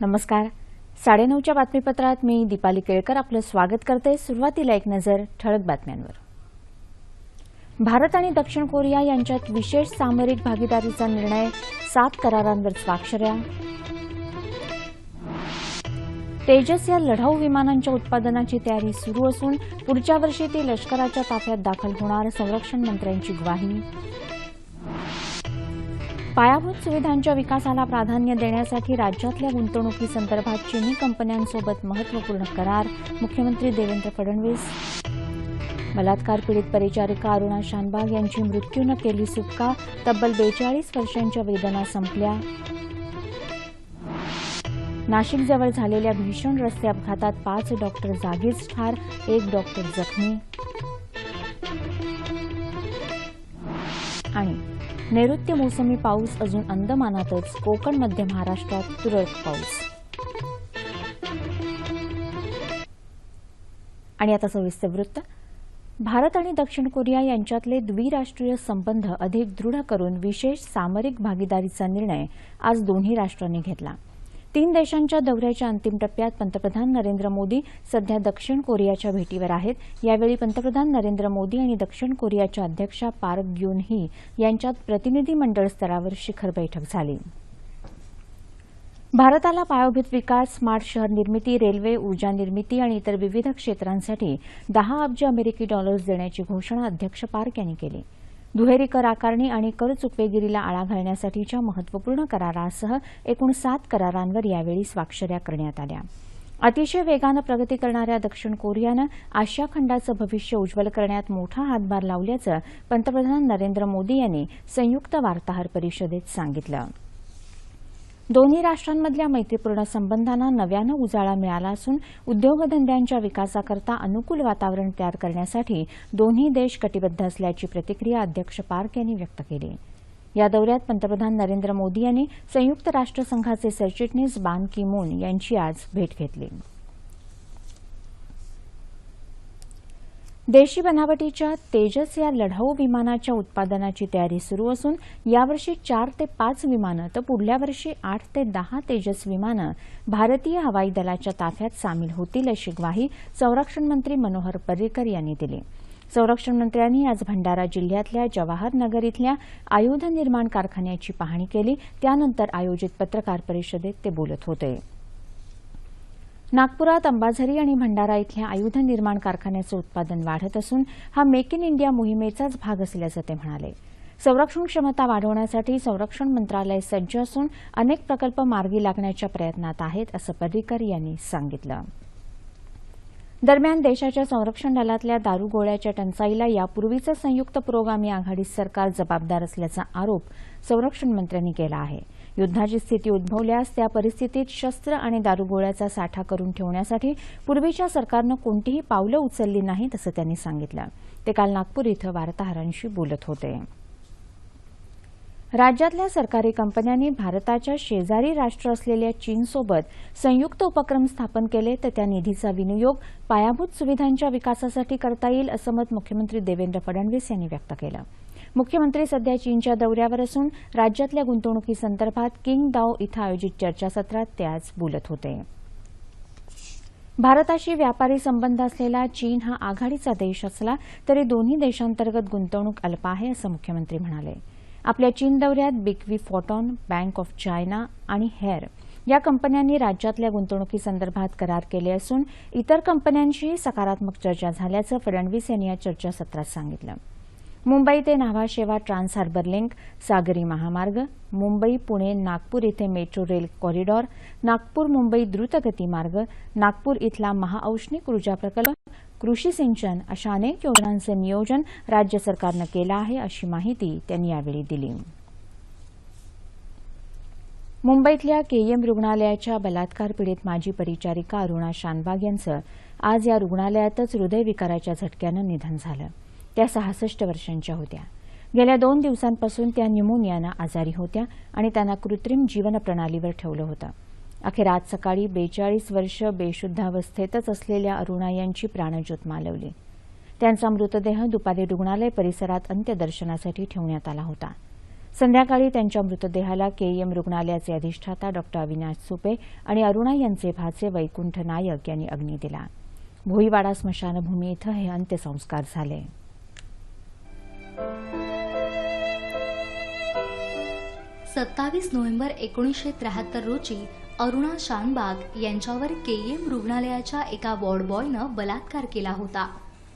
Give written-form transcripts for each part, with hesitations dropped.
नमस्कार. 9:30च्या बातमीपत्रात मी दीपाली केळकर आपलं स्वागत करते. सुरुवातीला एक नजर ठळक बातम्यांवर. भारत आणि दक्षिण कोरिया यांच्यात विशेष सामरिक भागीदारीचा निर्णय, 7 करारांवर स्वाक्षऱ्या. तेजस या लढाऊ विमानांच्या उत्पादनाची तयारी सुरू असून पुढच्या वर्षी ती लष्कराच्या ताफ्यात दाखल होणार, संरक्षण मंत्र्यांची ग्वाही. पायाभूत सुविधांच्या विकासाला प्राधान्य देण्यासाठी राज्यातल्या गुंतवणुकीसंदर्भात चीनी कंपन्यांसोबत महत्त्वपूर्ण करार, मुख्यमंत्री देवेंद्र फडणवीस. बलात्कार पीडित परिचारिका अरुणा शानबाग यांची मृत्यूनं केली सुटका, तब्बल 42 वर्षांच्या वेदना संपल्या. नाशिकजवळ झालेल्या भीषण रस्ते अपघातात 5 डॉक्टर जागीच ठार, 1 डॉक्टर जखमी. आणि नैऋत्य मोसमी पाऊस अजून अंदमानातच, कोकण मध्य महाराष्ट्रात तुरळक पाऊस. आणि आता सविस्तर वृत्त. भारत आणि दक्षिण कोरिया यांच्यातले द्विराष्ट्रीय संबंध अधिक दृढ करून विशेष सामरिक भागीदारीचा निर्णय आज दोन्ही राष्ट्रांनी घेतला. 3 देशांच्या दौऱ्याच्या अंतिम टप्प्यात पंतप्रधान नरेंद्र मोदी सध्या दक्षिण कोरियाच्या भेटीवर आहेत. यावेळी पंतप्रधान नरेंद्र मोदी आणि दक्षिण कोरियाच्या अध्यक्षा पार्क ग्युन ही यांच्यात प्रतिनिधी मंडळ स्तरावर शिखर बैठक झाली. भारताला पायाभूत विकास, स्मार्ट शहर निर्मिती, रेल्वे, ऊर्जा निर्मिती आणि इतर विविध क्षेत्रांसाठी 10 अब्ज अमेरिकी डॉलर्स देण्याची घोषणा अध्यक्ष पार्क यांनी केली. दुहेरी कर आकारणी आणि कर चुकवेगिरीला आळा घालण्यासाठीच्या महत्त्वपूर्ण करारासह एकूण 7 करारांवर यावेळी स्वाक्षऱ्या करण्यात आल्या. अतिशय वेगानं प्रगती करणाऱ्या दक्षिण कोरियानं आशिया खंडाचं भविष्य उज्ज्वल करण्यात मोठा हातभार लावल्याचं पंतप्रधान नरेंद्र मोदी यांनी संयुक्त वार्ताहर परिषदेत सांगितलं. दोन्ही राष्ट्रांमधल्या मैत्रीपूर्ण संबंधांना नव्यानं उजाळा मिळाला असून उद्योगधंद्यांच्या विकासाकरता अनुकूल वातावरण तयार करण्यासाठी दोन्ही देश कटिबद्ध असल्याची प्रतिक्रिया अध्यक्ष पार्क यांनी व्यक्त केली. या दौऱ्यात पंतप्रधान नरेंद्र मोदी यांनी संयुक्त राष्ट्रसंघाचे सरचिटणीस बान की मून यांची आज भेट घेतली. देशी बनावटीच्या तेजस या लढाऊ विमानाच्या उत्पादनाची तयारी सुरू असून यावर्षी 4 ते 5 विमानं तर पुढल्या वर्षी 8 ते 10 तेजस विमानं भारतीय हवाई दलाच्या ताफ्यात सामील होतील, अशी ग्वाही संरक्षण मंत्री मनोहर पर्रिकर यांनी दिली. संरक्षण मंत्र्यांनी आज भंडारा जिल्ह्यातल्या जवाहर नगर इथल्या आयुध निर्माण कारखान्याची पाहणी केली. त्यानंतर आयोजित पत्रकार परिषदेत ते बोलत होते. नागपुरात अंबाझरी आणि भंडारा इथल्या आयुध निर्माण कारखान्याचं उत्पादन वाढत असून हा मेक इन इंडिया मोहिमेचाच भाग असल्याचं ते म्हणाले. संरक्षण क्षमता वाढवण्यासाठी संरक्षण मंत्रालय सज्ज असून अनेक प्रकल्प मार्गी लागण्याच्या प्रयत्नात आहेत, असं पर्रिकर यांनी सांगितलं. दरम्यान देशाच्या संरक्षण दलातल्या दारुगोळ्याच्या टंचाईला यापूर्वीचं संयुक्त पुरोगामी आघाडी सरकार जबाबदार असल्याचा आरोप संरक्षण मंत्र्यांनी केला आहे. युद्धाची स्थिती उद्भवल्यास त्या परिस्थितीत शस्त्र आणि दारुगोळ्याचा साठा करून ठेवण्यासाठी पूर्वीच्या सरकारनं कोणतीही पावलं उचलली नाहीत, असं त्यांनी सांगितलं. ते काल नागपूर इथं वार्ताहरांशी बोलत होते. राज्यातल्या सरकारी कंपन्यांनी भारताच्या शेजारी राष्ट्र असलेल्या चीनसोबत संयुक्त उपक्रम स्थापन केले तर त्या निधीचा विनियोग पायाभूत सुविधांच्या विकासासाठी करता येईल, असं मत मुख्यमंत्री देवेंद्र फडणवीस यांनी व्यक्त केलं. मुख्यमंत्री सध्या चीनच्या दौऱ्यावर असून राज्यातल्या गुंतवणुकीसंदर्भात किंगदाओ इथं आयोजित चर्चासत्रात ते आज बोलत होते. भारताशी व्यापारी संबंध असलेला चीन हा आघाडीचा देश असला तरी दोन्ही देशांतर्गत गुंतवणूक अल्प आहे, असं मुख्यमंत्री म्हणाले. आपल्या चीन दौऱ्यात big photon, bank of China आणि हेअर या कंपन्यांनी राज्यातल्या गुंतवणुकीसंदर्भात करार केले असून इतर कंपन्यांशीही सकारात्मक चर्चा झाल्याचं फडणवीस यांनी या चर्चासत्रात सांगितलं. मुंबई ते Nhava Sheva trans harbour link, सागरी महामार्ग, मुंबई पुणे नागपूर इथे metro rail corridor, Nagpur Mumbai द्रुतगती मार्ग, नागपूर इथला महाऔष्णिक ऊर्जा प्रकल्प, कृषी सिंचन अशा अनेक योजनांचं नियोजन राज्य सरकारनं केलं आहे, अशी माहिती त्यांनी यावेळी दिली. मुंबईतल्या केईएम रुग्णालयाच्या बलात्कार पीडित माजी परिचारिका अरुणा शानबाग यांचं आज या रुग्णालयातच हृदयविकाराच्या झटक्यानं निधन झालं. त्या 66 वर्षांच्या होत्या. गेल्या 2 दिवसांपासून त्या न्यूमोनियानं आजारी होत्या आणि त्यांना कृत्रिम जीवनप्रणालीवर ठेवलं होतं. अखेर आज सकाळी 42 वर्ष बेशुद्धावस्थेतच असलेल्या अरुणा यांची प्राणज्योत मालवली. त्यांचा मृतदेह दुपारी रुग्णालय परिसरात अंत्यदर्शनासाठी ठेवण्यात आला होता. संध्याकाळी त्यांच्या मृतदेहाला केईएम रुग्णालयाचे अधिष्ठाता डॉ. अविनाश सुपे आणि अरुणा यांचे भाचे वैकुंठ नायक यांनी अग्नी दिला. भोईवाडा स्मशानभूमी इथं हे अंत्यसंस्कार झाले. सत्तावीस नोव्हेंबर 1973 रोजी अरुणा शानबाग यांच्यावर केईएम रुग्णालयाच्या एका वॉर्ड बॉयनं बलात्कार केला होता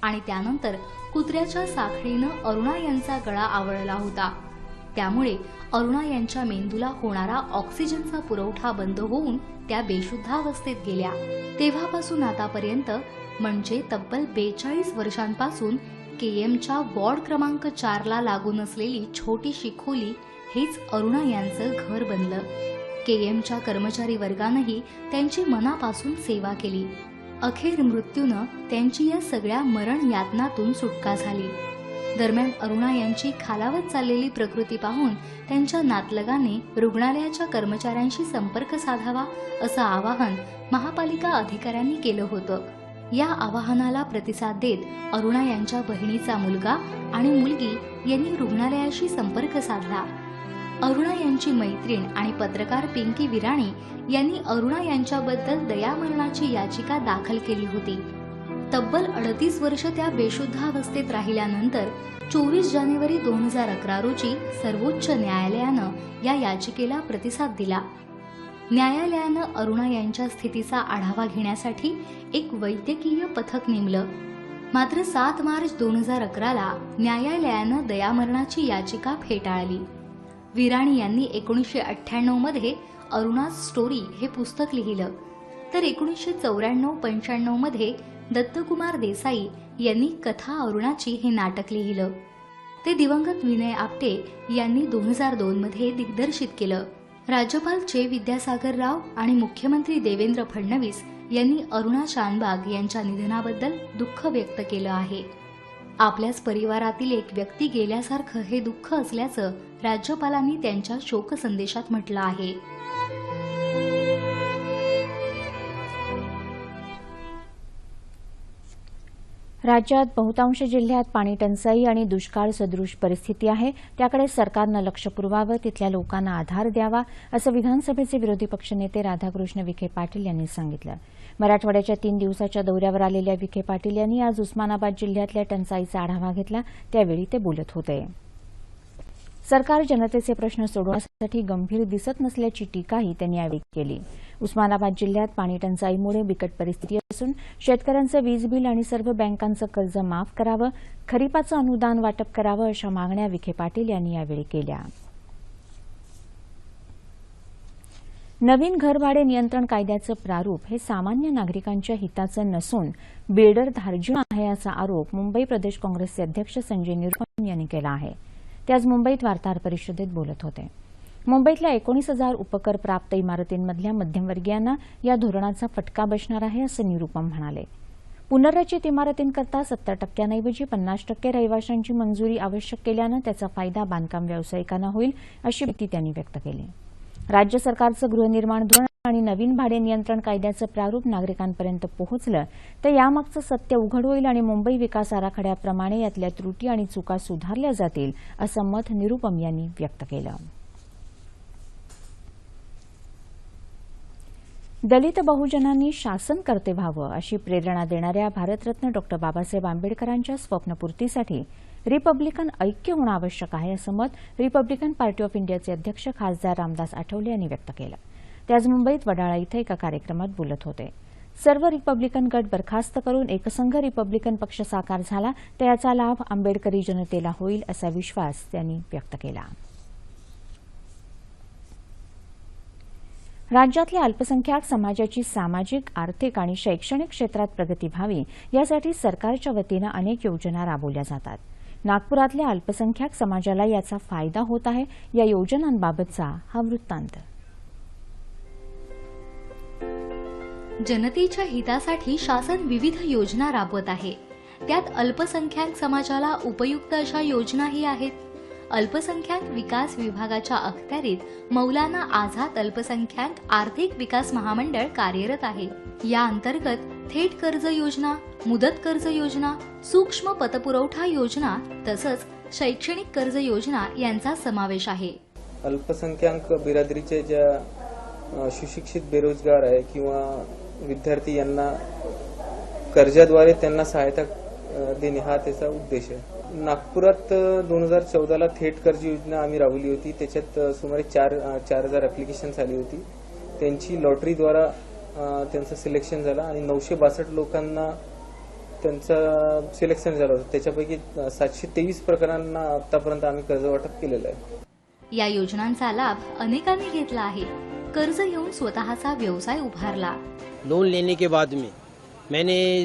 आणि त्यानंतर कुत्र्याच्या साखळीनं अरुणा यांचा गळा आवळला होता. त्यामुळे अरुणा यांच्या मेंदूला होणारा ऑक्सिजनचा पुरवठा बंद होऊन त्या बेशुद्धावस्थेत गेल्या. तेव्हापासून आतापर्यंत म्हणजे तब्बल 42 वर्षांपासून केएमच्या वॉर्ड क्रमांक 4ला लागून असलेली छोटीशी खोली हेच अरुणा यांचं घर बनलं. केएमच्या कर्मचारी वर्गानंही त्यांची मनापासून सेवा केली. अखेर मृत्यूनं त्यांची या सगळ्या मरण यातनातून सुटका झाली. दरम्यान अरुणा यांची खालावत चाललेली प्रकृती पाहून त्यांच्या नातलगाने रुग्णालयाच्या कर्मचाऱ्यांशी संपर्क साधावा असं आवाहन महापालिका अधिकाऱ्यांनी केलं होतं. या आवाहनाला प्रतिसाद देत अरुणा यांच्या बहिणीचा मुलगा आणि मुलगी यांनी रुग्णालयाशी संपर्क साधला. अरुणा यांची मैत्रीण आणि पत्रकार पिंकी विराणी यांनी अरुणा यांच्याबद्दल दयामरणाची याचिका दाखल केली होती. तब्बल 38 वर्ष त्या बेशुद्धावस्थेत राहिल्यानंतर 24 जानेवारी 2011 रोजी सर्वोच्च न्यायालयानं या याचिकेला प्रतिसाद दिला. न्यायालयानं अरुणा यांच्या स्थितीचा आढावा घेण्यासाठी एक वैद्यकीय पथक नेमलं. मात्र 7 मार्च 2011ला न्यायालयानं दयामरणाची याचिका फेटाळली. विराणी यांनी 1998 मध्ये अरुणा स्टोरी हे पुस्तक लिहिलं, तर 1994-95 मध्ये दत्तकुमार देसाई यांनी कथा अरुणाची हे नाटक लिहिलं. ते दिवंगत विनय आपटे यांनी 2002 मध्ये दिग्दर्शित केलं. राज्यपाल चे. विद्यासागर राव आणि मुख्यमंत्री देवेंद्र फडणवीस यांनी अरुणा शानबाग यांच्या निधनाबद्दल दुःख व्यक्त केलं आहे. आपल्याच परिवारातील एक व्यक्ती गेल्यासारखं हे दुःख असल्याचं राज्यपालांनी त्यांच्या शोक संदेशात म्हटलं आहे. राज्यात बहुतांश जिल्ह्यात पाणी टंचाई आणि दुष्काळ सदृश परिस्थिती आहे. त्याकडे सरकारनं लक्ष पुरवावं, तिथल्या लोकांना आधार द्यावा, असं विधानसभेचे विरोधी पक्षनेते राधाकृष्ण विखे पाटील यांनी सांगितलं. मराठवाड्याच्या 3 दिवसाच्या दौऱ्यावर आलेल्या विखे पाटील यांनी आज उस्मानाबाद जिल्ह्यातल्या टंचाईचा आढावा घेतला. त्यावेळी ते बोलत होते. सरकार जनतेचे प्रश्न सोडवण्यासाठी गंभीर दिसत नसल्याची टीकाही त्यांनी यावेळी केली. उस्मानाबाद जिल्ह्यात पाणी टंचाईमुळे बिकट परिस्थिती असून शेतकऱ्यांचं वीज बिल आणि सर्व बँकांचं कर्ज माफ करावं, खरीपाचं अनुदान वाटप करावं, अशा मागण्या विखे पाटील यांनी यावेळी केल्या. नवीन घरभाडे नियंत्रण कायद्याचं प्रारूप हे सामान्य नागरिकांच्या हिताचं नसून बिल्डर धार्जिण आहे, असा आरोप मुंबई प्रदेश काँग्रेसचे अध्यक्ष संजय निरुपम यांनी केला आहे. ते आज मुंबईत वार्ताहर परिषदेत बोलत होते. मुंबईतल्या 19,000 उपकर प्राप्त इमारतींमधल्या मध्यमवर्गीयांना या धोरणाचा फटका बसणार आहे, असं निरुपम म्हणाले. पुनर्रचित इमारतींकरता 70% 50% रहिवाशांची मंजुरी आवश्यक केल्यानं त्याचा फायदा बांधकाम व्यावसायिकांना होईल, अशी भीती त्यांनी व्यक्त केली. राज्य सरकारचं गृहनिर्माण धोरण आणि नवीन भाडे नियंत्रण कायद्याचं प्रारूप नागरिकांपर्यंत पोहोचलं तर यामागचं सत्य उघड होईल आणि मुंबई विकास आराखड्याप्रमाणे यातल्या त्रुटी आणि चुका सुधारल्या जातील, असं मत निरुपम यांनी व्यक्त केलं. दलित बहुजनांनी शासनकर्ते व्हावं अशी प्रेरणा देणाऱ्या भारतरत्न डॉ. बाबासाहेब आंबेडकरांच्या स्वप्नपूर्तीसाठी रिपब्लिकन ऐक्य होणं आवश्यक आहे, असं मत रिपब्लिकन पार्टी ऑफ इंडियाचे अध्यक्ष खासदार रामदास आठवले यांनी व्यक्त केलं. ते आज मुंबईत वडाळा इथं एका कार्यक्रमात बोलत होते. सर्व रिपब्लिकन गट बरखास्त करून एकसंघ रिपब्लिकन पक्ष साकार झाला तर याचा लाभ आंबेडकरी जनतेला होईल, असा विश्वास त्यांनी व्यक्त केला. राज्यातल्या अल्पसंख्याक समाजाची सामाजिक, आर्थिक आणि शैक्षणिक क्षेत्रात प्रगती व्हावी यासाठी सरकारच्या वतीनं अनेक योजना राबवल्या जातात. नागपुरातल्या अल्पसंख्याक समाजाला याचा फायदा होत आहे. या योजनांबाबतचा हा वृत्तांत. जनतेच्या हितासाठी शासन विविध योजना राबवत आहे. त्यात अल्पसंख्याक समाजाला उपयुक्त अशा योजनाही आहेत. अल्पसंख्याक विकास विभागाच्या अखत्यारीत मौलाना आझाद अल्पसंख्याक आर्थिक विकास महामंडळ कार्यरत आहे. या अंतर्गत थेट कर्ज योजना, मुदत कर्ज योजना, सूक्ष्म पतपुरवठा योजना तसंच शैक्षणिक कर्ज योजना यांचा समावेश आहे। अल्पसंख्याक बिरादरीचे ज्या सुशिक्षित बेरोजगार आहे किंवा विद्यार्थी यांना कर्जाद्वारे त्यांना सहायता देणे हा त्याचा उद्देश आहे। नागपुरात 2014ला थेट कर्ज योजना आम्ही राबवली होती। त्याच्यात सुमारे 4,000 ॲप्लिकेशन्स आली होती। त्यांची लॉटरीद्वारा त्यांचं सिलेक्शन झालं आणि 962 लोकांना त्यांचं सिलेक्शन झालं होतं। त्याच्यापैकी 723 प्रकरणांना आतापर्यंत आम्ही कर्ज वाटप केलेलं आहे। या योजनांचा लाभ अनेकांनी घेतला आहे। कर्ज घेऊन स्वतःचा व्यवसाय उभारला। लोन लेने के बाद में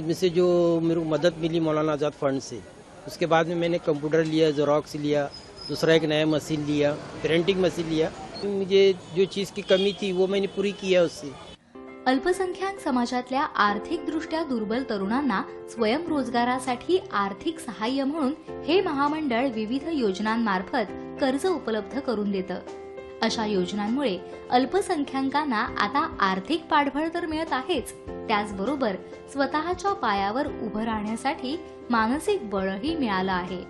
मुझसे जो मेरे को मदद मिली मौलाना आज़ाद फंड से, उसके बाद में मैंने कंप्यूटर लिया, ज़ेरॉक्स लिया, दूसरा एक नया मशीन लिया, प्रिंटिंग मशीन लिया। मुझे जो चीज़ की कमी थी वो मैंने पूरी किया उससे। अल्पसंख्याक समाजातल्या आर्थिकदृष्ट्या दुर्बल तरुणांना स्वयंरोजगारासाठी आर्थिक सहाय्य म्हणून हे महामंडळ विविध योजनांमार्फत कर्ज उपलब्ध करून देतं। अशा योजनांमुळे अल्पसंख्याकांना आता आर्थिक पाठबळ तर मिळत आहेच, त्याचबरोबर स्वतःच्या पायावर उभं राहण्यासाठी मानसिक बळही मिळालं आहे।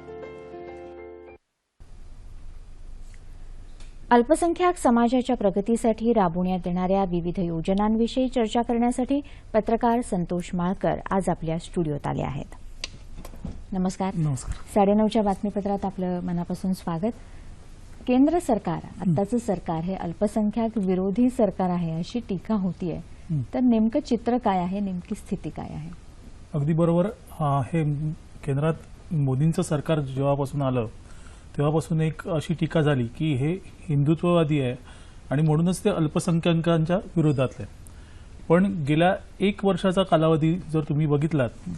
अल्पसंख्याक समाजाच्या प्रगतीसाठी राबवण्यात येणाऱ्या विविध योजनांविषयी चर्चा करण्यासाठी पत्रकार संतोष माळकर आज आपल्या स्टुडिओत आले आहेत। नमस्कार। 9:30च्या बातमीपत्रात आपलं मनापासून स्वागत। केंद्र सरकार, आत्ताचं सरकार हे अल्पसंख्याक विरोधी सरकार आहे अशी टीका होतीये, तर नेमकं चित्र काय आहे, नेमकी स्थिती काय आहे? अगदी बरोबर। हे केंद्रात मोदींचं सरकार जेव्हापासून आलं तेव्हापासून एक अशी टीका झाली की हे हिंदुत्ववादी आहे आणि म्हणूनच ते अल्पसंख्याकांच्या विरोधातले। पण गेल्या 1 वर्षाचा कालावधी जर तुम्ही बघितलात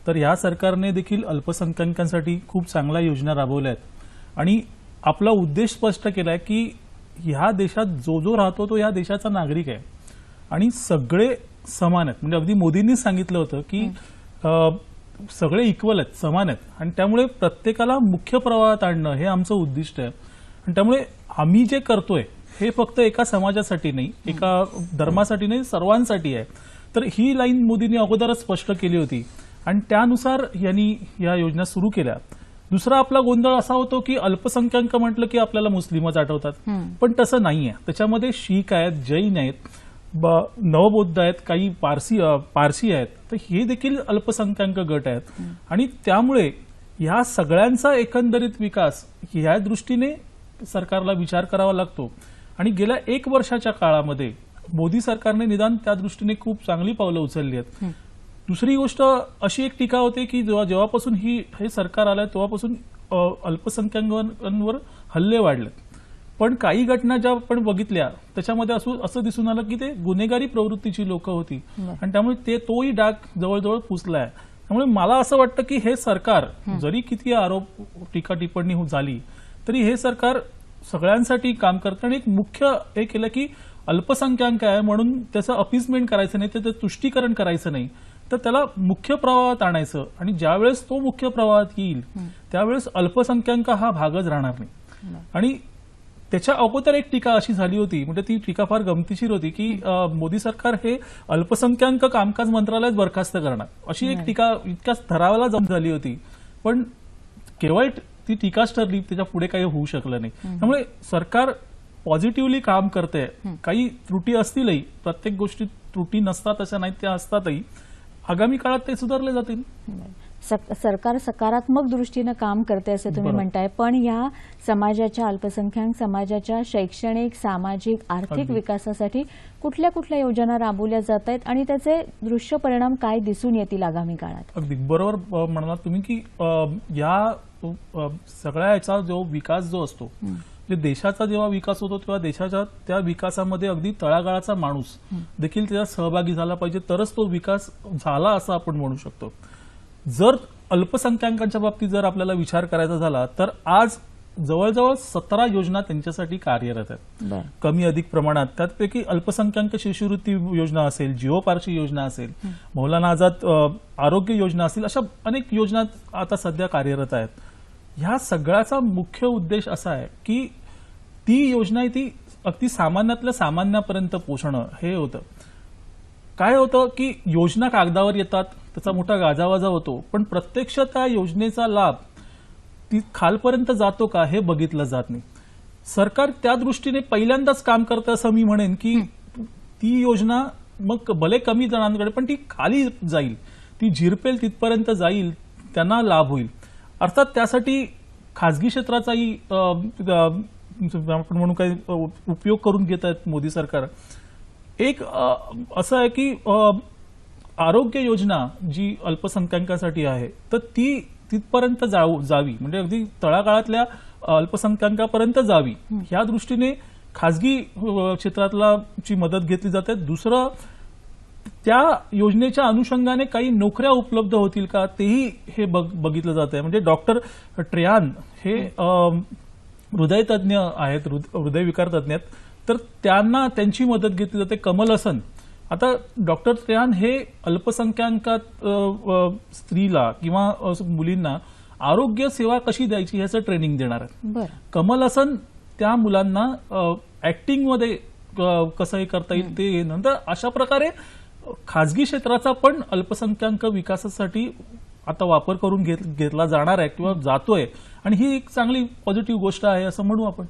तर या सरकारने देखील अल्पसंख्याकांसाठी खूप चांगल्या योजना राबवल्या आहेत आणि आपला उद्देश स्पष्ट केलाय की ह्या देशात जो जो राहतो तो या देशाचा नागरिक आहे आणि सगळे समान आहेत। म्हणजे अगदी मोदींनी सांगितलं होतं की सगळे इक्वल आहेत, समान आहेत आणि त्यामुळे प्रत्येकाला मुख्य प्रवाहात आणणं हे आमचं उद्दिष्ट आहे। आणि त्यामुळे आम्ही जे करतोय हे फक्त एका समाजासाठी नाही, एका धर्मासाठी नाही, सर्वांसाठी आहे। तर ही लाईन मोदींनी अगोदरच स्पष्ट केली होती आणि त्यानुसार यांनी या योजना सुरू केल्या। दुसरा आपला गोंधळ असा होतो की अल्पसंख्याक म्हटलं की आपल्याला मुस्लिमच आठवतात, पण तसं नाहीये। त्याच्यामध्ये शीख आहेत, जैन आहेत, नवबौद्ध आहेत, काही पारसी आहेत, तर हे देखील अल्पसंख्याक गट आहेत आणि त्यामुळे ह्या सगळ्यांचा एकंदरीत विकास ह्या दृष्टीने सरकारला विचार करावा लागतो। आणि गेल्या 1 वर्षाच्या काळामध्ये मोदी सरकारने निदान त्या दृष्टीने खूप चांगली पावलं उचलली आहेत। दुसरी गोष्ट अशी एक टीका होते की जेव्हापासून हे सरकार आलं तेव्हापासून अल्पसंख्याकांवर हल्ले वाढले, पण काही घटना ज्या आपण बघितल्या त्याच्यामध्ये असं दिसून आलं की ते गुन्हेगारी प्रवृत्तीची लोक होती आणि त्यामुळे तोही डाग जवळजवळ पुसलाय। त्यामुळे मला असं वाटतं की हे सरकार जरी किती आरोप टीका टिप्पणी झाली तरी हे सरकार सगळ्यांसाठी काम करतं आणि एक मुख्य हे केलं की अल्पसंख्याक आहे म्हणून त्याचं अपीजमेंट करायचं नाही, त्याचं तुष्टीकरण करायचं नाही, तर त्याला मुख्य प्रवाहात आणायचं आणि ज्यावेळेस तो मुख्य प्रवाहात येईल त्यावेळेस अल्पसंख्याक हा भागच राहणार नाही। आणि त्याच्या अगोदर एक टीका अशी झाली होती, म्हणजे ती टीका फार गमतीशीर होती की मोदी सरकार हे अल्पसंख्याक कामकाज मंत्रालयात बरखास्त करणार अशी एक टीका इतक्या थरावाला जम झाली होती, पण केवळ ती टीकाच ठरली, त्याच्या पुढे काही होऊ शकलं नाही। त्यामुळे सरकार पॉझिटिव्हली काम करते। काही त्रुटी असतीलही, प्रत्येक गोष्टीत त्रुटी नसतात अशा नाहीत, त्या असतातही, आगामी काळात ते सुधारले जातील। सरकार सकारात्मक दृष्टीने काम करते असं तुम्ही म्हणताय, पण या समाजाच्या, अल्पसंख्याक समाजाच्या शैक्षणिक, सामाजिक, आर्थिक विकासासाठी कुठल्या कुठल्या योजना राबवल्या जात आहेत आणि त्याचे दृश्य परिणाम काय दिसून येतील आगामी काळात? अगदी बरोबर म्हणालात तुम्ही की या सगळ्या याचा जो विकास जो असतो, देशाचा जेव्हा विकास होतो तेव्हा देशाच्या त्या विकासामध्ये अगदी तळागाळाचा माणूस देखील त्याच्यात सहभागी झाला पाहिजे, तरच तो विकास झाला असं आपण म्हणू शकतो। जर अल्पसंख्याकांच्या बाबतीत जर आपल्याला विचार करायचा झाला तर आज जवळजवळ 17 योजना त्यांच्यासाठी कार्यरत आहेत, कमी अधिक प्रमाणात। त्यापैकी अल्पसंख्याक शिष्यवृत्ती योजना असेल, जिओ पारशी योजना असेल, मौलाना आझाद आरोग्य योजना असेल, अशा अनेक योजना आता सध्या कार्यरत आहेत। ह्या सगळ्याचा मुख्य उद्देश असा आहे की ती योजना ती अगदी सामान्यातल्या सामान्यापर्यंत पोहोचणं हे होतं। काय होतं की योजना कागदावर येतात, त्याचा मोठा गाजावाजा होतो, पण प्रत्यक्ष त्या योजनेचा लाभ ती खालपर्यंत जातो का हे बघितलं जात नाही. सरकार त्या दृष्टीने पहिल्यांदाच काम करतं असं मी म्हणेन की ती योजना मग भले कमी जणांकडे पण ती खाली जाईल, ती झिरपेल तिथपर्यंत जाईल, त्यांना लाभ होईल. अर्थात त्यासाठी खासगी क्षेत्राचाही आपण म्हणू काही उपयोग करून घेत आहेत मोदी सरकार. एक असं आहे की आरोग्य योजना जी अल्पसंख्याकांसाठी आहे तर ती तिथपर्यंत जावी, म्हणजे अगदी तळागाळातल्या अल्पसंख्याकांपर्यंत जावी, ह्या दृष्टीने खासगी क्षेत्रातला ची मदत घेतली जाते. दुसरं, त्या योजनेच्या अनुषंगाने काही नोकऱ्या उपलब्ध होतील का तेही हे बघितलं जात आहे. म्हणजे डॉक्टर ट्रेहान हे हृदयतज्ञ आहेत, हृदयविकार तज्ञ आहेत, तर त्यांना त्यांची मदत घेतली जाते. कमल हसन, आता डॉक्टर ट्रेहान हे अल्पसंख्याकात स्त्रीला किंवा मुलींना आरोग्य सेवा कशी द्यायची ह्याचं ट्रेनिंग देणार आहेत. बरं. कमल हसन त्या मुलांना ऍक्टिंगमध्ये कसं हे करता येईल ते. नंतर अशा प्रकारे खासगी क्षेत्राचा पण अल्पसंख्याक विकासासाठी आता वापर करून घेतला जाणार आहे किंवा जातोय, आणि ही एक चांगली पॉझिटिव्ह गोष्ट आहे असं म्हणू आपण.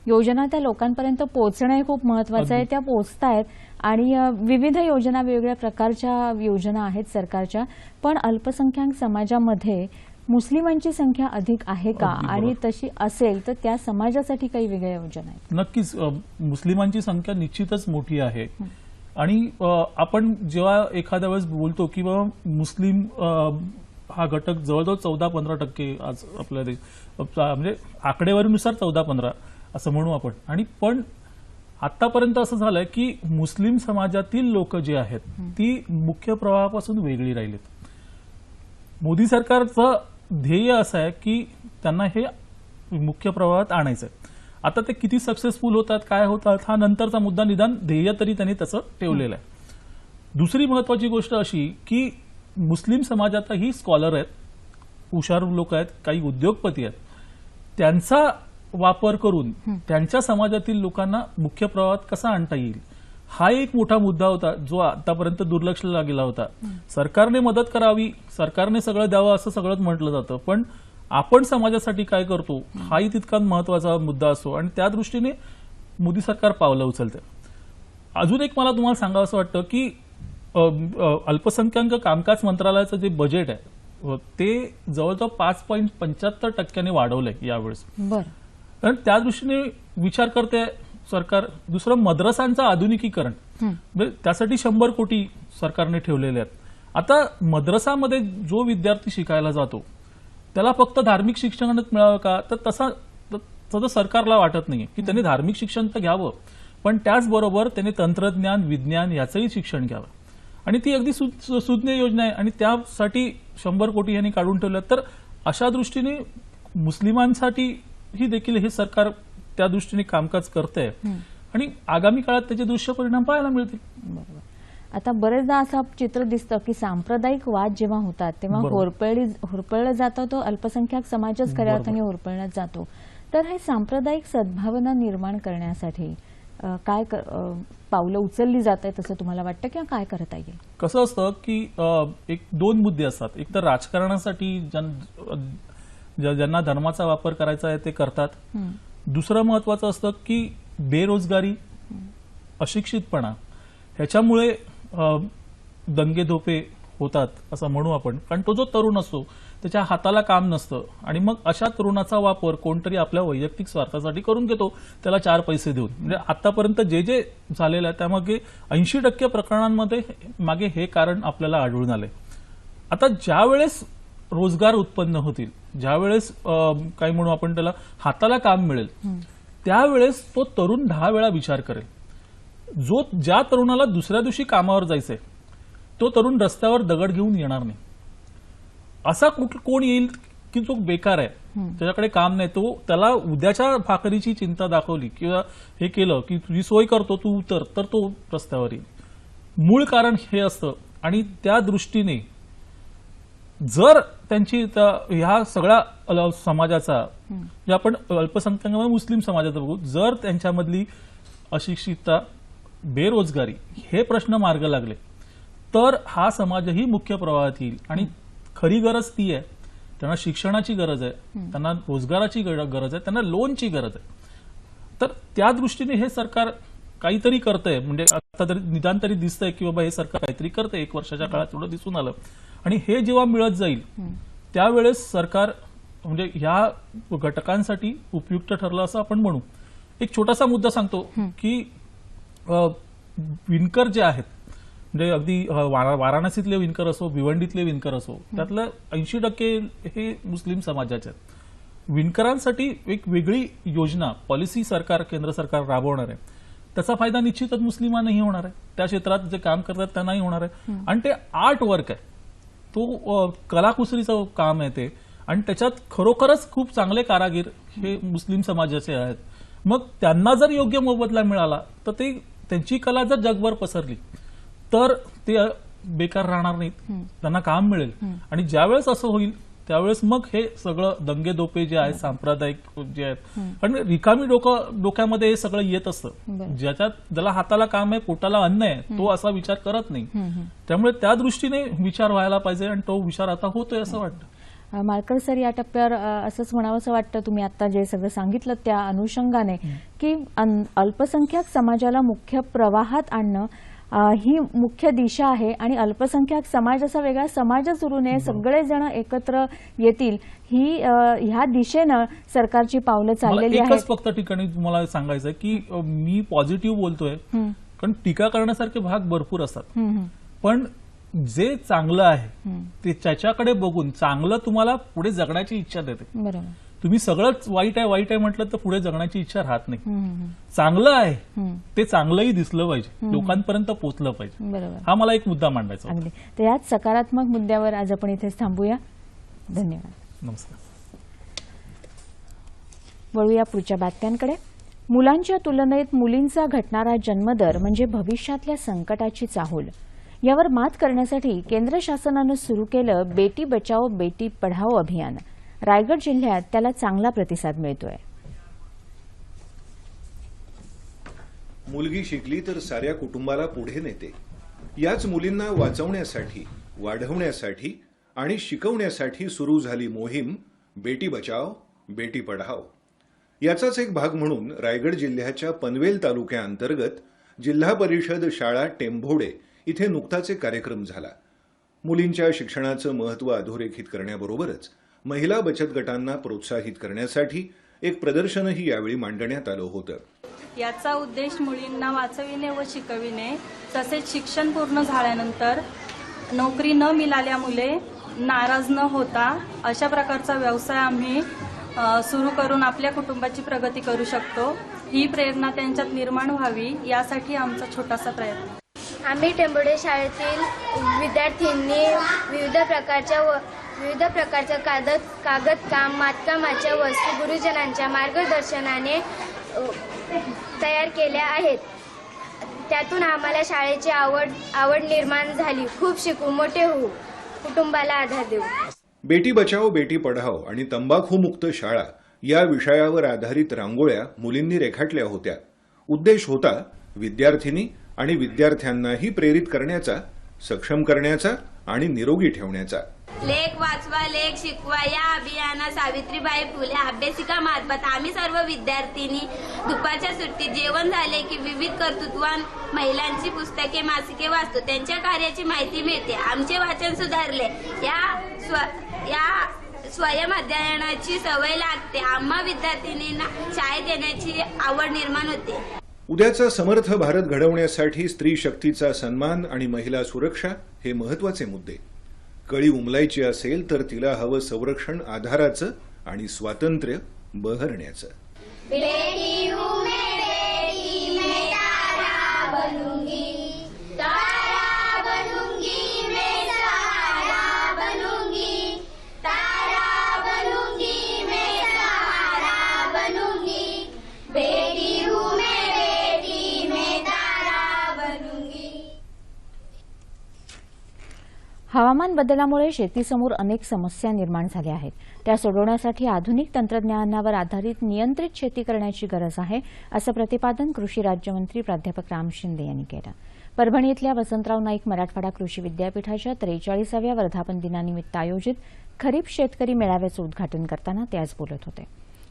योजना त्या लोकांपर्यंत पोहोचणं हे खूप महत्वाचं आहे. त्या पोहोचतायत आणि विविध योजना, वेगवेगळ्या प्रकारच्या योजना आहेत सरकारच्या. पण अल्पसंख्याक समाजामध्ये मुस्लिमांची संख्या अधिक आहे का, आणि तशी असेल तर त्या समाजासाठी काही वेगळ्या योजना आहेत? नक्कीच मुस्लिमांची संख्या निश्चितच मोठी आहे. आणि आपण जेव्हा एखाद्या वेळेस बोलतो की बाबा मुस्लिम हा घटक जवळजवळ 14-15% आज आपल्या म्हणजे आकडेवारीनुसार 14-15 असं म्हणू आपण. आणि पण आतापर्यंत असं झालंय की मुस्लिम समाजातील लोक जे आहेत ती मुख्य प्रवाहापासून वेगळी राहिलीत. मोदी सरकारचं ध्येय असं आहे की त्यांना हे मुख्य प्रवाहात आणायचं आहे. आता ते किती सक्सेसफुल होतात, काय होतात हा नंतरचा मुद्दा, निदान ध्येय तरी त्यांनी तसं ठेवलेलं आहे. दुसरी महत्वाची गोष्ट अशी की मुस्लिम समाजातही स्कॉलर आहेत, हुशार लोक आहेत, काही उद्योगपती आहेत. त्यांचा वापर करून त्यांच्या समाजातील लोकांना मुख्य प्रवाहात कसा आणता येईल हा एक मोठा मुद्दा होता जो आतापर्यंत दुर्लक्षला गेला होता. सरकारने मदत करावी, सरकारने सगळं द्यावं असं सगळंच म्हटलं जातं, पण आपण समाजासाठी काय करतो हाही तितकाच महत्वाचा मुद्दा असतो, आणि त्या दृष्टीने मोदी सरकार पावलं उचलते. अजून एक मला तुम्हाला सांगावं असं वाटतं की अल्पसंख्याक कामकाज मंत्रालयाचं जे बजेट आहे ते जवळजवळ 5.75% वाढवलंय यावेळेस. बरं. कारण त्या दृष्टीने विचार करते सरकार. दुसरं, मद्रसांचं आधुनिकीकरण, त्यासाठी 100 कोटी सरकारने ठेवलेले आहेत. आता मद्रसामध्ये जो विद्यार्थी शिकायला जातो त्याला फक्त धार्मिक शिक्षणच मिळावं का, तर तसं सरकारला वाटत नाहीये की त्यांनी धार्मिक शिक्षण तर घ्यावं, पण त्याचबरोबर त्यांनी तंत्रज्ञान, विज्ञान याचंही शिक्षण घ्यावं. आणि ती अगदी सुज्ञ योजना आहे, आणि त्यासाठी 100 कोटी यांनी काढून ठेवल्यात. तर अशा दृष्टीने मुस्लिमांसाठी ही देखील हे सरकार त्या दृष्टीने कामकाज करते, आणि आगामी काळात त्याचे दृश्य परिणाम पाहायला मिळतील. बरोबर. आता बरेचदा असं चित्र दिसतं की सांप्रदायिक वाद जेव्हा होतात तेव्हा होरपळलं जातं, तो अल्पसंख्याक समाजच खऱ्या अर्थाने होरपळण्यात जातो. तर हे सांप्रदायिक सद्भावना निर्माण करण्यासाठी काय पावलं उचलली जात आहेत असं तुम्हाला वाटतं, किंवा काय करता येईल? कसं असतं की एक 2 मुद्दे असतात. एक तर राजकारणासाठी ज्यांना धर्माचा वापर करायचा आहे ते करतात. दुसरं महत्वाचं असतं की बेरोजगारी, अशिक्षितपणा ह्याच्यामुळे दंगेधोपे होतात असं म्हणू आपण. कारण तो जो तरुण असतो त्याच्या हाताला काम नसतं, आणि मग अशा तरुणाचा वापर कोणतरी आपल्या वैयक्तिक स्वार्थासाठी करून घेतो, त्याला 4 पैसे देऊन. म्हणजे आतापर्यंत जे जे झालेलं आहे त्यामागे 80% प्रकरणांमध्ये मागे हे कारण आपल्याला आढळून आलंय. आता ज्या वेळेस रोजगार उत्पन्न होतील, ज्यावेळेस काय म्हणू आपण त्याला हाताला काम मिळेल, त्यावेळेस तो तरुण 10 वेळा विचार करेल. ज्या तरुणाला दुसऱ्या दिवशी कामावर जायचंय तो तरुण रस्त्यावर दगड घेऊन येणार नाही. असा कोण येईल की जो बेकार आहे, त्याच्याकडे काम नाही, तो त्याला उद्याच्या भाकरीची चिंता दाखवली किंवा हे केलं की तुझी सोय करतो तू उतर, तर तो रस्त्यावर येईल. मूळ कारण हे असतं. आणि त्या दृष्टीने जर त्यांची ह्या सगळ्या समाजाचा, जे आपण अल्पसंख्याक मुस्लिम समाजाचा बघू, जर त्यांच्यामधली अशिक्षितता, बेरोजगारी हे प्रश्न मार्ग लागले तर हा समाजही मुख्य प्रवाहात येईल. आणि खरी गरज ती आहे त्यांना शिक्षणाची गरज आहे, त्यांना रोजगाराची गरज आहे, त्यांना लोनची गरज आहे. तर त्या दृष्टीने हे सरकार काहीतरी करतंय. म्हणजे आता तरी निदान तरी दिसतंय की बाबा हे सरकार काहीतरी करतंय. 1 वर्षाच्या काळात एवढं दिसून आलं. आणि हे जेव्हा मिळत जाईल त्यावेळेस सरकार म्हणजे ह्या घटकांसाठी उपयुक्त ठरलं असं आपण म्हणू. एक छोटासा मुद्दा सांगतो की विणकर जे आहेत, म्हणजे अगदी वाराणसीतले विणकर असो, भिवंडीतले विणकर असो, त्यातलं 80% हे मुस्लिम समाजाचे आहेत. विणकरांसाठी एक वेगळी योजना, पॉलिसी केंद्र सरकार राबवणार आहे. त्याचा फायदा निश्चितच मुस्लिमांनाही होणार आहे, त्या क्षेत्रात जे काम करतात त्यांनाही होणार आहे. आणि ते आर्ट वर्क आहे, तो कलाकुसरीचं काम आहे ते. आणि त्याच्यात खरोखरच खूप चांगले कारागीर हे मुस्लिम समाजाचे आहेत. मग त्यांना जर योग्य मोबदला मिळाला तर ते त्यांची कला जर जगभर पसरली तर ते बेकार राहणार नाहीत, त्यांना काम मिळेल. आणि ज्यावेळेस असं होईल त्यावेळेस मग हे सगळं दंगेदोपे जे आहेत, सांप्रदायिक जे आहेत, आणि रिकामी डोक्यामध्ये हे सगळं येत असतं. ज्याला हाताला काम आहे, पोटाला अन्न आहे, तो असा विचार करत नाही. त्यामुळे त्या दृष्टीने विचार व्हायला पाहिजे आणि तो विचार आता होतोय असं वाटतं. माळकर सर, या टप्प्यावर असंच म्हणावंसं वाटतं, तुम्ही आता जे सगळं सांगितलं त्या अनुषंगाने, की अल्पसंख्याक समाजाला मुख्य प्रवाहात आणणं ही मुख्य दिशा आहे. आणि अल्पसंख्याक समाज असा वेगळा समाजच सुरू नये, सगळेजण एकत्र येतील, ही ह्या दिशेनं सरकारची पावलं चाललेली आहेत. एकच फक्त ठिकाणी तुम्हाला सांगायचं आहे की मी पॉझिटिव्ह बोलतोय, कारण टीका करण्यासारखे भाग भरपूर असतात. पण जे चांगलं आहे ते त्याच्याकडे बघून चांगलं तुम्हाला पुढे जगण्याची इच्छा देते. बरोबर. तुम्ही सगळंच वाईट आहे म्हटलं तर पुढे जगण्याची इच्छा राहत नाही. चांगलं आहे ते चांगलंही दिसलं पाहिजे, लोकांपर्यंत पोहोचलं पाहिजे. बरोबर. हा मला एक मुद्दा मांडायचा होता. अगदी. तर याच सकारात्मक मुद्द्यावर आज आपण इथेच थांबूया. धन्यवाद. नमस्कार. वळूया पुढच्या बातम्यांकडे. मुलांच्या तुलनेत मुलींचा घटणारा जन्मदर म्हणजे भविष्यातल्या संकटाची चाहूल. यावर मात करण्यासाठी केंद्र शासनानं सुरू केलं बेटी बचाओ बेटी पढाओ अभियान. रायगड जिल्ह्यात त्याला चांगला प्रतिसाद मिळतोय. मुलगी शिकली तर साऱ्या कुटुंबाला पुढे नेते. याच मुलींना वाचवण्यासाठी, वाढवण्यासाठी आणि शिकवण्यासाठी सुरू झाली मोहीम बेटी बचाओ बेटी पढाओ. याचाच एक भाग म्हणून रायगड जिल्ह्याच्या पनवेल तालुक्याअंतर्गत जिल्हा परिषद शाळा टेंभोडे इथे नुकताच एक कार्यक्रम झाला. मुलींच्या शिक्षणाचं महत्त्व अधोरेखित करण्याबरोबरच महिला बचत गटांना प्रोत्साहित करण्यासाठी एक प्रदर्शनही यावेळी मांडण्यात आलं होतं. याचा उद्देश मुलींना वाचविणे व शिकविणे, तसेच शिक्षण पूर्ण झाल्यानंतर नोकरी न मिळाल्यामुळे नाराज न होता अशा प्रकारचा व्यवसाय आम्ही सुरू करून आपल्या कुटुंबाची प्रगती करू शकतो. ही प्रेरणा त्यांच्यात निर्माण व्हावी यासाठी आमचा छोटासा प्रयत्न. आम्ही टेंभोडे शाळेतील विद्यार्थ्यांनी विविध प्रकारच्या कागदकाम, मातकामाच्या वस्तू गुरुजनांच्या मार्गदर्शनाने तयार केल्या आहेत. त्यातून आम्हाला शाळेची आवड निर्माण झाली. खूप शिकू, मोठे होऊ, कुटुंबाला आधार देऊ. बेटी बचाओ बेटी पढाओ आणि तंबाखूमुक्त शाळा या विषयावर आधारित रांगोळ्या मुलींनी रेखाटल्या होत्या. उद्देश होता विद्यार्थिनी आणि विद्यार्थ्यांनाही प्रेरित करण्याचा, सक्षम करण्याचा आणि निरोगी ठेवण्याचा. लेख वाचवा लेख शिकवा या अभियानात सावित्रीबाई फुले अभ्यासिकामार्फत आम्ही सर्व विद्यार्थिनी दुपारच्या सुट्टीत जेवण झाले की विविध कर्तृत्ववान महिलांची पुस्तके, मासिके वाचतो. त्यांच्या कार्याची माहिती मिळते. आमचे वाचन सुधारले. या स्वयं अध्ययनाची सवय लागते. आम्हा विद्यार्थिनींना शाळेत येण्याची आवड निर्माण होते. उद्याचा समर्थ भारत घडवण्यासाठी स्त्री शक्तीचा सन्मान आणि महिला सुरक्षा हे महत्वाचे मुद्दे. कळी उमलायची असेल तर तिला हवं संरक्षण आधाराचं आणि स्वातंत्र्य बहरण्याचं. हवामान बदलामुळे शेतीसमोर अनेक समस्या निर्माण झाल्या आहेत. त्या सोडवण्यासाठी आधुनिक तंत्रज्ञानावर आधारित नियंत्रित शेती करण्याची गरज आहे, असं प्रतिपादन कृषी राज्यमंत्री प्राध्यापक राम शिंदे यांनी केलं. परभणी इथल्या वसंतराव नाईक मराठवाडा कृषी विद्यापीठाच्या 43व्या वर्धापन दिनानिमित्त आयोजित खरीप शेतकरी मेळाव्याचं उद्घाटन करताना ते आज बोलत होते.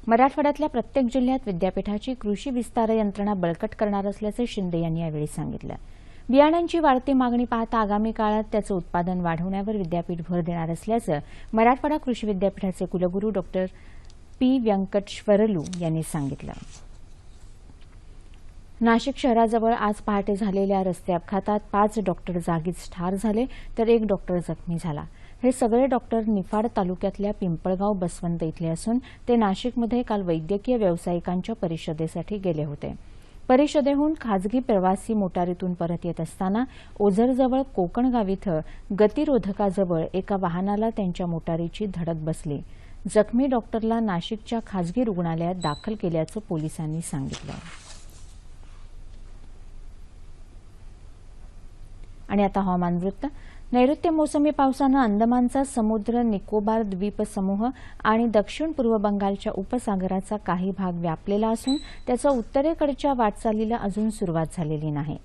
मराठवाड्यातल्या प्रत्येक जिल्ह्यात विद्यापीठाची कृषी विस्तार यंत्रणा बळकट करणार असल्याचं शिंदे यांनी यावेळी सांगितलं. बियाणांची वाढती मागणी पाहता आगामी काळात त्याचं उत्पादन वाढवण्यावर विद्यापीठ भर देणार असल्याचं मराठवाडा कृषी विद्यापीठाचे कुलगुरू डॉ. पी. व्यंकटेश्वरलू यांनी सांगितलं. नाशिक शहराजवळ आज पहाटे झालेल्या रस्ते अपघातात 5 डॉक्टर जागीच ठार झाले तर 1 डॉक्टर जखमी झाला. हे सगळे डॉक्टर निफाड तालुक्यातल्या पिंपळगाव बसवंत इथले असून ते नाशिकमध्ये काल वैद्यकीय व्यावसायिकांच्या परिषदेसाठी गेले होते. परिषदेहून खासगी प्रवासी मोटारीतून परत येत असताना ओझरजवळ कोकणगाव इथं गतिरोधकाजवळ एका वाहनाला त्यांच्या मोटारीची धडक बसली. जखमी डॉक्टरला नाशिकच्या खासगी रुग्णालयात दाखल केल्याचं पोलिसांनी सांगितलं. आणि आता हवामान वृत्त. नैऋत्य मोसमी पावसानं अंदमानचा समुद्र, निकोबार द्वीपसमूह आणि दक्षिण पूर्व बंगालच्या उपसागराचा काही भाग व्यापलेला असून त्याच्या उत्तरेकडच्या वाटचालीला अजून सुरुवात झालेली नाही.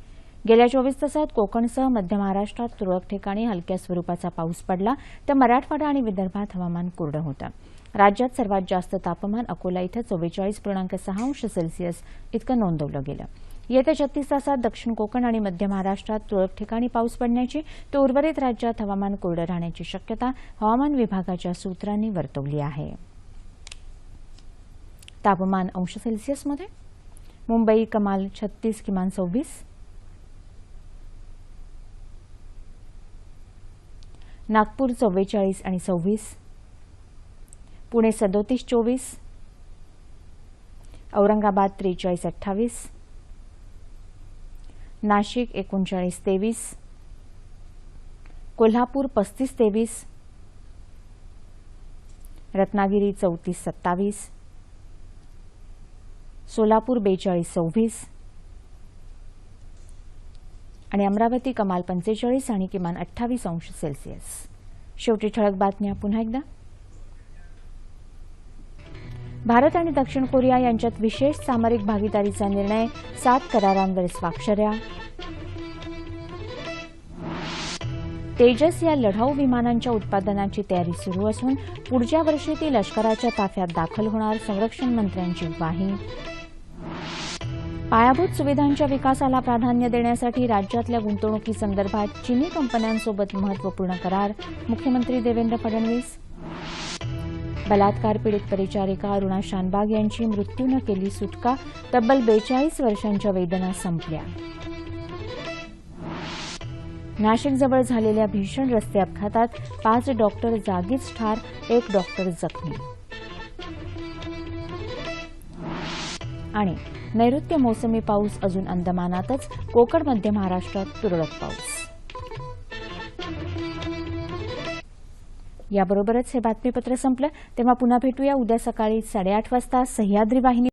गेल्या 24 तासात कोकणसह मध्य महाराष्ट्रात तुरळक ठिकाणी हलक्या स्वरूपाचा पाऊस पडला तर मराठवाडा आणि विदर्भात हवामान कोरडं होतं. राज्यात सर्वात जास्त तापमान अकोला इथं 44.6 अंश सेल्सिअस इतकं नोंदवलं गेलं. येत्या 36 तासात दक्षिण कोकण आणि मध्य महाराष्ट्रात तुरळक ठिकाणी पाऊस पडण्याची तर उर्वरित राज्यात हवामान कोरडं राहण्याची शक्यता हवामान विभागाच्या सूत्रांनी वर्तवली आहे. तापमान अंश सेल्सिअसमध्ये मुंबई कमाल 36, किमान 26, नागपूर 44 आणि 26, पुणे 37, 24, औरंगाबाद 43, 28, नाशिक 39, 23, कोल्हापूर 35, 23, रत्नागिरी 34, 27, सोलापूर 42, 26 आणि अमरावती कमाल 45 आणि किमान 28 अंश सेल्सिअस. शेवटी ठळक बातम्या पुन्हा एकदा. भारत आणि दक्षिण कोरिया यांच्यात विशेष सामरिक भागीदारीचा निर्णय, 7 करारांवर स्वाक्षऱ्या. तेजस या लढाऊ विमानांच्या उत्पादनाची तयारी सुरू असून पुढच्या वर्षी ती लष्कराच्या ताफ्यात दाखल होणार, संरक्षण मंत्र्यांची ग्वाही. पायाभूत सुविधांच्या विकासाला प्राधान्य देण्यासाठी राज्यातल्या गुंतवणुकीसंदर्भात चीनी कंपन्यांसोबत महत्त्वपूर्ण करार, मुख्यमंत्री देवेंद्र फडणवीस. बलात्कार पीडित परिचारिका अरुणा शानबाग यांची मृत्यूनं केली सुटका, तब्बल 42 वर्षांच्या वेदना संपल्या. नाशिकजवळ झालेल्या भीषण रस्ते अपघातात 5 डॉक्टर जागीच ठार, 1 डॉक्टर जखमी. आणि नैऋत्य मोसमी पाऊस अजून अंदमानातच, कोकण मध्य महाराष्ट्रात तुरळक पाऊस. याबरोबरच हे बातमीपत्र संपलं. तेव्हा पुन्हा भेटूया उद्या सकाळी 8:30 वाजता सह्याद्री वाहिनी.